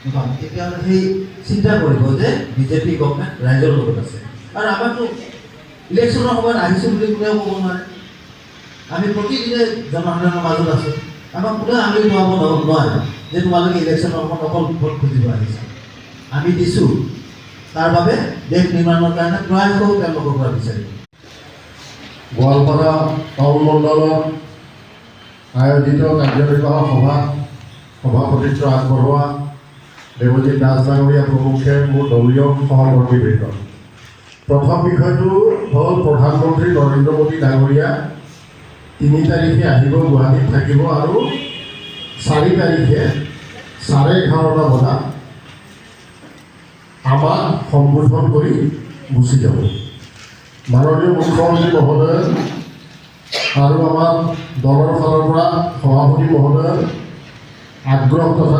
তেতিয়াহ'লে সেই চিন্তা কৰিব যে বিজেপি গভৰ্ণমেণ্ট ৰাইজৰ লগত আছে। আৰু আমাৰতো ইলেকশ্যনৰ সময়ত আহিছোঁ বুলি কোনেও ক'ব নোৱাৰে। আমি প্ৰতিদিনে জনসাধাৰণৰ মাজত আছোঁ। আমাক কোনেও আমি নোৱাব নোৱাৰে যে তোমালোকে ইলেকশ্যনৰ সময়ত অকল ভোট খুজিব আহিছা। আমি দিছোঁ, তাৰ বাবে দেশ নিৰ্মাণৰ কাৰণে প্ৰয়াসও তেওঁলোকৰ পৰা বিচাৰিব। গোৱালপাৰা টাউন মণ্ডলত আয়োজিত কাৰ্যনিৰ্বাহক সভাত সভাপতিত্ব আগবঢ়োৱা দেৱজিৎ দাস ডাঙৰীয়া প্ৰমুখে মোৰ দলীয় সহকৰ্মীবৃন্দ। প্ৰথম বিষয়টো হ'ল প্ৰধানমন্ত্ৰী নৰেন্দ্ৰ মোদী ডাঙৰীয়া 3 তাৰিখে আহিব, গুৱাহাটীত থাকিব আৰু 4 তাৰিখে 11:30 বজাত আমাক সম্বোধন কৰি গুচি যাব। মাননীয় মুখ্যমন্ত্ৰী মহোদয় আৰু আমাৰ দলৰ ফালৰ পৰা সভাপতি মহোদয়ৰ আগ্ৰহ তথা